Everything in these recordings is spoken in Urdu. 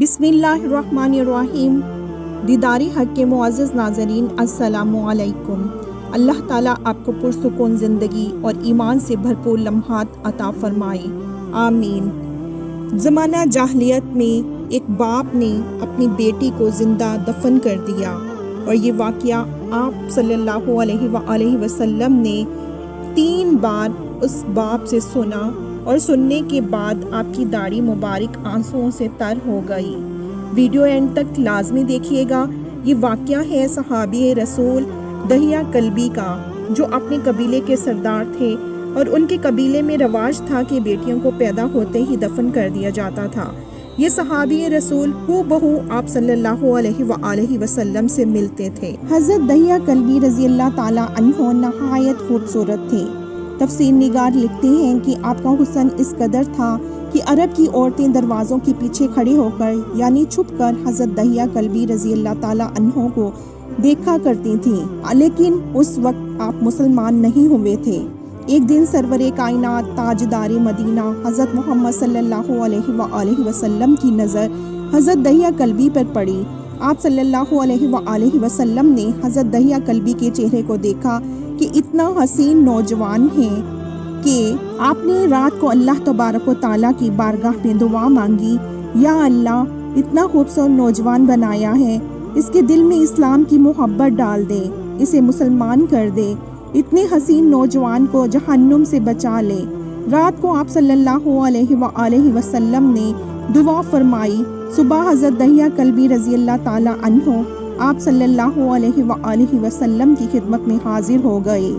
بسم اللہ الرحمن الرحیم۔ دیداری حق کے معزز ناظرین، السلام علیکم۔ اللہ تعالیٰ آپ کو پرسکون زندگی اور ایمان سے بھرپور لمحات عطا فرمائے، آمین۔ زمانہ جاہلیت میں ایک باپ نے اپنی بیٹی کو زندہ دفن کر دیا، اور یہ واقعہ آپ صلی اللہ علیہ وآلہ وسلم نے 3 بار اس باپ سے سنا، اور سننے کے بعد آپ کی داڑھی مبارک آنسوؤں سے تر ہو گئی۔ ویڈیو اینڈ تک لازمی دیکھیے گا۔ یہ واقعہ ہے صحابی رسول دحیہ کلبی کا، جو اپنے قبیلے کے سردار تھے، اور ان کے قبیلے میں رواج تھا کہ بیٹیوں کو پیدا ہوتے ہی دفن کر دیا جاتا تھا۔ یہ صحابی رسول ہو بہو آپ صلی اللہ علیہ وآلہ وسلم سے ملتے تھے۔ حضرت دحیہ کلبی رضی اللہ تعالیٰ عنہ نہایت خوبصورت تھے۔ تفسیر نگار لکھتے ہیں کہ آپ کا حسن اس قدر تھا کہ عرب کی عورتیں دروازوں کے پیچھے کھڑے ہو کر یعنی چھپ کر حضرت دحیہ کلبی رضی اللہ تعالیٰ عنہ کو دیکھا کرتی تھیں، لیکن اس وقت آپ مسلمان نہیں ہوئے تھے۔ ایک دن سرور کائنات تاجدار مدینہ حضرت محمد صلی اللہ علیہ وآلہ وسلم کی نظر حضرت دحیہ کلبی پر پڑی۔ آپ صلی اللہ علیہ وآلہ وسلم نے حضرت دحیہ کلبی کے چہرے کو دیکھا کہ اتنا حسین نوجوان ہے کہ آپ نے رات کو اللہ تبارک و تعالیٰ کی بارگاہ میں دعا مانگی، یا اللہ اتنا خوبصورت نوجوان بنایا ہے، اس کے دل میں اسلام کی محبت ڈال دے، اسے مسلمان کر دے، اتنے حسین نوجوان کو جہنم سے بچا لے۔ رات کو آپ صلی اللہ علیہ وآلہ وسلم نے دعا فرمائی۔ صبح حضرت دحیہ کلبی رضی اللہ تعالیٰ عنہ آپ صلی اللہ علیہ وآلہ وسلم کی خدمت میں حاضر ہو گئے۔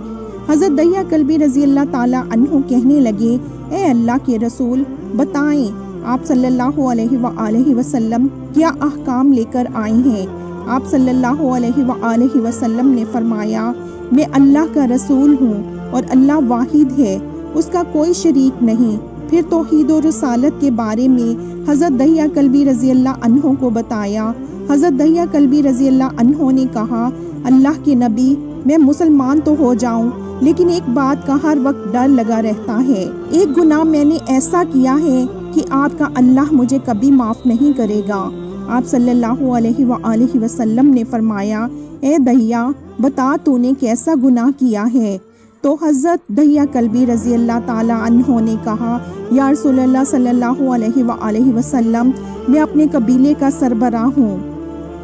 حضرت دحیہ کلبی رضی اللہ تعالیٰ عنہ کہنے لگے، اے اللہ کے رسول، بتائیں آپ صلی اللہ علیہ وآلہ وسلم کیا احکام لے کر آئے ہیں؟ آپ صلی اللہ علیہ وآلہ وسلم نے فرمایا، میں اللہ کا رسول ہوں، اور اللہ واحد ہے، اس کا کوئی شریک نہیں۔ پھر توحید و رسالت کے بارے میں حضرت دحیہ کلبی رضی اللہ عنہ کو بتایا۔ حضرت دحیہ کلبی رضی اللہ عنہ نے کہا، اللہ کے نبی، میں مسلمان تو ہو جاؤں، لیکن ایک بات کا ہر وقت ڈر لگا رہتا ہے۔ ایک گناہ میں نے ایسا کیا ہے کہ آپ کا اللہ مجھے کبھی معاف نہیں کرے گا۔ آپ صلی اللہ علیہ وآلہ وسلم نے فرمایا، اے دحیہ، بتا تو نے کیسا گناہ کیا ہے؟ تو حضرت دحیہ کلبی رضی اللہ تعالیٰ عنہ نے کہا، یا رسول اللہ صلی اللہ علیہ وآلہ وسلم، میں اپنے قبیلے کا سربراہ ہوں،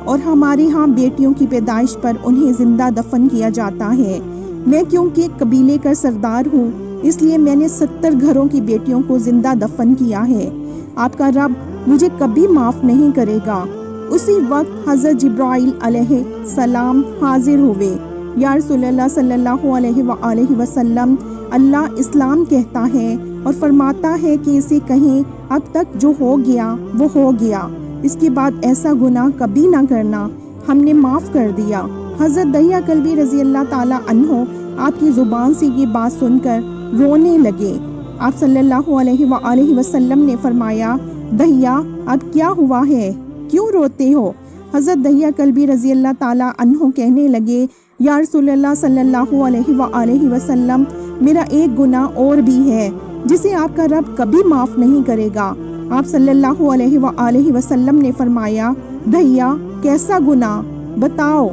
اور ہمارے ہاں بیٹیوں کی پیدائش پر انہیں زندہ دفن کیا جاتا ہے۔ میں کیونکہ قبیلے کا سردار ہوں، اس لیے میں نے 70 گھروں کی بیٹیوں کو زندہ دفن کیا ہے۔ آپ کا رب مجھے کبھی معاف نہیں کرے گا۔ اسی وقت حضرت جبرائیل علیہ السلام حاضر ہوئے۔ یا رسول اللہ صلی اللہ علیہ وآلہ وسلم، اللہ اسلام کہتا ہے اور فرماتا ہے کہ اسے کہیں، اب تک جو ہو گیا وہ ہو گیا، اس کے بعد ایسا گناہ کبھی نہ کرنا، ہم نے معاف کر دیا۔ حضرت دحیہ کلبی رضی اللہ تعالیٰ عنہ آپ کی زبان سے یہ بات سن کر رونے لگے۔ آپ صلی اللہ علیہ وآلہ وسلم نے فرمایا، دحیہ اب کیا ہوا ہے، کیوں روتے ہو؟ حضرت دحیہ کلبی رضی اللہ تعالیٰ عنہ کہنے لگے، یا رسول اللہ صلی اللہ علیہ وآلہ وسلم، میرا ایک گناہ اور بھی ہے جسے آپ کا رب کبھی معاف نہیں کرے گا۔ آپ صلی اللہ علیہ وآلہ وسلم نے فرمایا، دحیہ کیسا گناہ، بتاؤ۔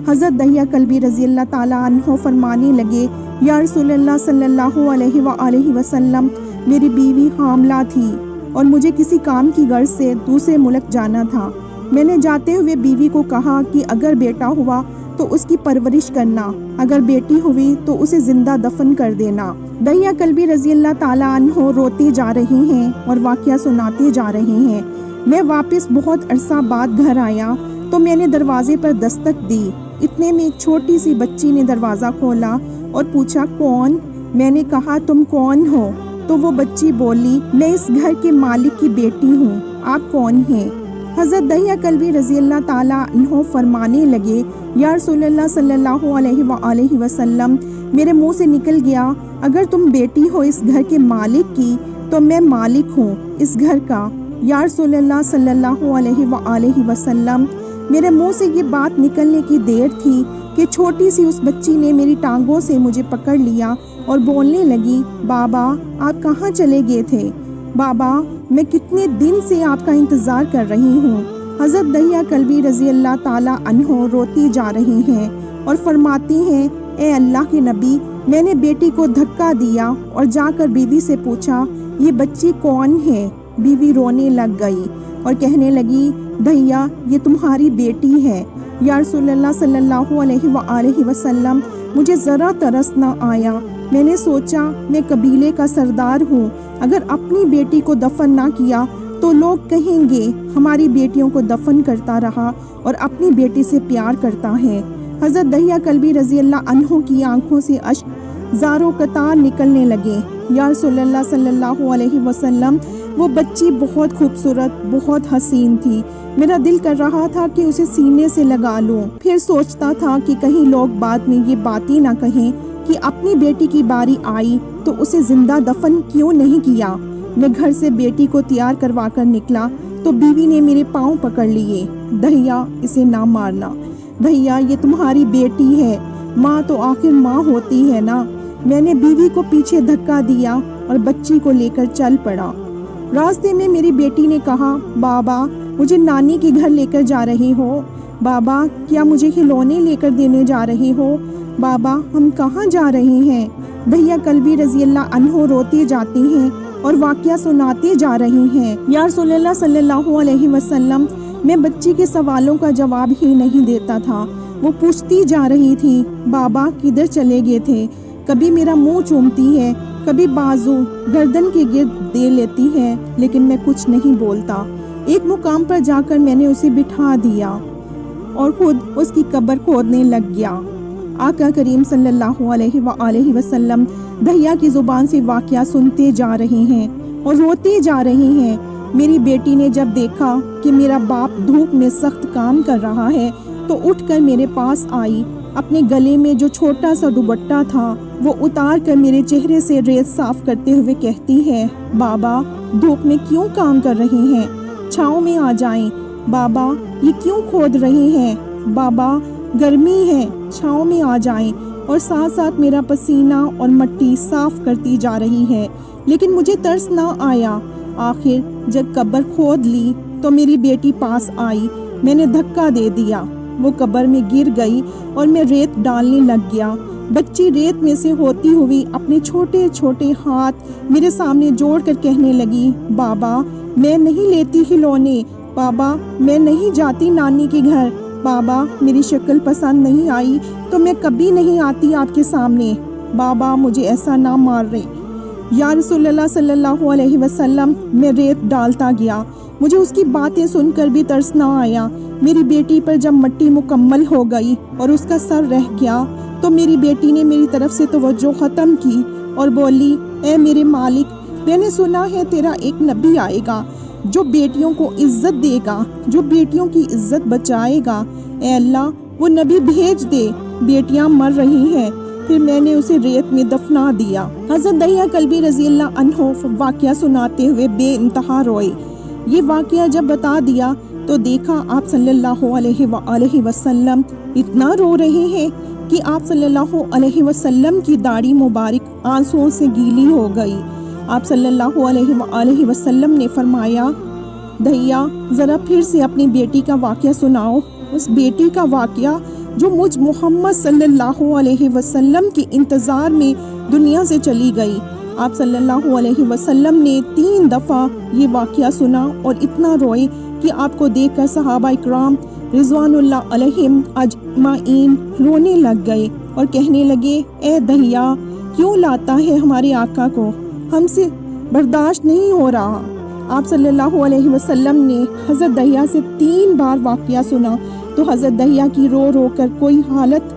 حضرت دحیہ کلبی رضی اللہ تعالیٰ عنہ فرمانے لگے، یا رسول اللہ صلی اللہ علیہ وآلہ وسلم، میری بیوی حاملہ تھی اور مجھے کسی کام کی غرض سے دوسرے ملک جانا تھا۔ میں نے جاتے ہوئے بیوی کو کہا کہ اگر بیٹا ہوا تو اس کی پرورش کرنا، اگر بیٹی ہوئی تو اسے زندہ دفن کر دینا۔ دحیہ کلبی رضی اللہ تعالیٰ عنہ روتے جا رہے ہیں اور واقعہ سناتے جا رہے ہیں۔ میں واپس بہت عرصہ بعد گھر آیا تو میں نے دروازے پر دستک دی۔ اتنے میں ایک چھوٹی سی بچی نے دروازہ کھولا اور پوچھا، کون؟ میں نے کہا، تم کون ہو؟ تو وہ بچی بولی، میں اس گھر کے مالک کی بیٹی ہوں، آپ کون ہیں؟ حضرت دحیہ کلبی رضی اللہ تعالیٰ عنہ فرمانے لگے، یا رسول اللہ صلی اللہ علیہ وآلہ وسلم، میرے منہ سے نکل گیا، اگر تم بیٹی ہو اس گھر کے مالک کی تو میں مالک ہوں اس گھر کا۔ یا رسول اللہ صلی اللہ علیہ وآلہ وسلم، میرے منہ سے یہ بات نکلنے کی دیر تھی کہ چھوٹی سی اس بچی نے میری ٹانگوں سے مجھے پکڑ لیا اور بولنے لگی، بابا آپ کہاں چلے گئے تھے؟ بابا میں کتنے دن سے آپ کا انتظار کر رہی ہوں۔ حضرت دہیہ کلبی رضی اللہ تعالی عنہ روتی جا رہی ہیں اور فرماتی ہیں، اے اللہ کے نبی، میں نے بیٹی کو دھکا دیا اور جا کر بیوی سے پوچھا یہ بچی کون ہے؟ بیوی رونے لگ گئی اور کہنے لگی، دہیہ یہ تمہاری بیٹی ہے۔ یا رسول اللہ صلی اللہ علیہ وآلہ وسلم، مجھے ذرا ترس نہ آیا۔ میں نے سوچا میں قبیلے کا سردار ہوں، اگر اپنی بیٹی کو دفن نہ کیا تو لوگ کہیں گے ہماری بیٹیوں کو دفن کرتا رہا اور اپنی بیٹی سے پیار کرتا ہے۔ حضرت دہیہ کلبی رضی اللہ عنہ کی آنکھوں سے اشک زاروں قطار نکلنے لگے۔ یا رسول اللہ صلی اللہ علیہ وسلم، وہ بچی بہت خوبصورت، بہت حسین تھی۔ میرا دل کر رہا تھا کہ اسے سینے سے لگا لوں، پھر سوچتا تھا کہ کہیں لوگ بعد میں یہ بات ہی نہ کہیں کہ اپنی بیٹی کی باری آئی تو اسے زندہ دفن کیوں نہیں کیا۔ میں گھر سے بیٹی کو تیار کروا کر نکلا تو بیوی نے میرے پاؤں پکڑ لیے، دہیہ اسے نہ مارنا، دہیہ یہ تمہاری بیٹی ہے، ماں تو آخر ماں ہوتی ہے نا۔ میں نے بیوی کو پیچھے دھکا دیا اور بچی کو لے کر چل پڑا۔ راستے میں میری بیٹی نے کہا، بابا مجھے نانی کے گھر لے کر جا رہی ہو؟ بابا کیا مجھے کھلونے لے کر دینے جا رہی ہو؟ بابا ہم کہاں جا رہے ہیں؟ دہیہ کلبی رضی اللہ عنہ روتی جاتی ہیں اور واقعہ سناتے جا رہی ہیں۔ یا رسول اللہ صلی اللہ علیہ وسلم، میں بچی کے سوالوں کا جواب ہی نہیں دیتا تھا۔ وہ پوچھتی جا رہی تھی، بابا کدھر چلے گئے تھے؟ کبھی میرا منہ چومتی ہے، کبھی بازو گردن کے گرد دے لیتی ہے، لیکن میں کچھ نہیں بولتا۔ ایک مقام پر جا کر میں نے اسے بٹھا دیا اور خود اس کی قبر کھودنے لگ گیا۔ آقا کریم صلی اللہ علیہ وآلہ وسلم دہیہ کی زبان سے واقعہ سنتے جا رہے ہیں اور روتے جا رہے ہیں۔ میری بیٹی نے جب دیکھا کہ میرا باپ دھوپ میں سخت کام کر رہا ہے تو اٹھ کر میرے پاس آئی، اپنے گلے میں جو چھوٹا سا دوپٹہ تھا وہ اتار کر میرے چہرے سے ریت صاف کرتے ہوئے کہتی ہے، بابا دھوپ میں کیوں کام کر رہے ہیں؟ چھاؤں میں آ جائیں۔ بابا یہ کیوں کھود رہے ہیں؟ بابا گرمی ہے، چھاؤں میں آ جائیں۔ اور ساتھ ساتھ میرا پسینہ اور مٹی صاف کرتی جا رہی ہے، لیکن مجھے ترس نہ آیا۔ آخر جب قبر کھود لی تو میری بیٹی پاس آئی، میں نے دھکا دے دیا، وہ قبر میں گر گئی اور میں ریت ڈالنے لگ گیا۔ بچی ریت میں سے ہوتی ہوئی اپنے چھوٹے چھوٹے ہاتھ میرے سامنے جوڑ کر کہنے لگی، بابا میں نہیں لیتی کھلونے، بابا میں نہیں جاتی نانی کے گھر، بابا میری شکل پسند نہیں آئی تو میں کبھی نہیں آتی آپ کے سامنے، بابا مجھے ایسا نہ مار رہے۔ یا رسول اللہ صلی اللہ علیہ وسلم، میں ریت ڈالتا گیا، مجھے اس کی باتیں سن کر بھی ترس نہ آیا۔ میری بیٹی پر جب مٹی مکمل ہو گئی اور اس کا سر رہ گیا تو میری بیٹی نے میری طرف سے توجہ ختم کی اور بولی، اے میرے مالک، میں نے سنا ہے تیرا ایک نبی آئے گا جو بیٹیوں کو عزت دے گا، جو بیٹیوں کی عزت بچائے گا، اے اللہ وہ نبی بھیج دے، بیٹیاں مر رہی ہیں۔ پھر میں نے اسے ریت میں دفنا دیا۔ حضرت دہیہ کلبی رضی اللہ عنہ واقعہ سناتے ہوئے بے انتہا روئے۔ یہ واقعہ جب بتا دیا تو دیکھا آپ صلی اللہ علیہ وآلہ وسلم اتنا رو رہے ہیں کہ آپ صلی اللہ علیہ وسلم کی داڑھی مبارک آنسوؤں سے گیلی ہو گئی۔ آپ صلی اللہ علیہ وآلہ وسلم نے فرمایا، دہیہ ذرا پھر سے اپنی بیٹی کا واقعہ سناؤ، اس بیٹی کا واقعہ جو مجھ محمد صلی اللہ علیہ وسلم کے انتظار میں دنیا سے چلی گئی۔ آپ صلی اللہ علیہ وسلم نے 3 دفعہ یہ واقعہ سنا اور اتنا روئے کہ آپ کو دیکھ کر صحابہ اکرام رضوان اللہ علیہم اجمعین رونے لگ گئے اور کہنے لگے، اے دہیہ کیوں لاتا ہے ہمارے آقا کو، ہم سے برداشت نہیں ہو رہا۔ آپ صلی اللہ علیہ وسلم نے حضرت دہیہ سے 3 بار واقعہ سنا تو حضرت دہیہ کی رو رو کر کوئی حالت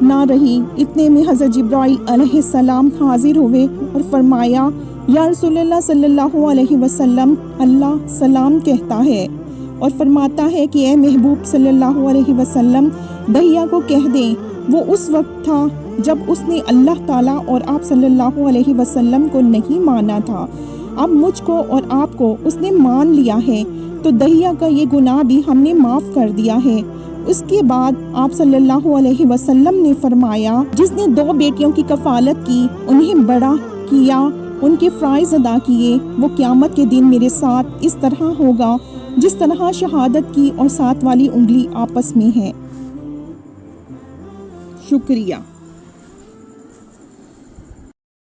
نہ رہی۔ اتنے میں حضرت جبرائیل علیہ السلام حاضر ہوئے اور فرمایا، یا رسول اللہ صلی اللہ علیہ وسلم، اللہ سلام کہتا ہے اور فرماتا ہے کہ اے محبوب صلی اللہ علیہ وسلم، دہیہ کو کہہ دیں وہ اس وقت تھا جب اس نے اللہ تعالیٰ اور آپ صلی اللہ علیہ وسلم کو نہیں مانا تھا، اب مجھ کو اور آپ کو اس نے مان لیا ہے تو دہیہ کا یہ گناہ بھی ہم نے معاف کر دیا ہے۔ اس کے بعد آپ صلی اللہ علیہ وسلم نے فرمایا، جس نے 2 بیٹیوں کی کفالت کی انہیں بڑا کیا ان کے فرائض ادا کیے، وہ قیامت کے دن میرے ساتھ اس طرح ہوگا جس طرح شہادت کی اور 7 والی انگلی آپس میں ہے۔ شکریہ۔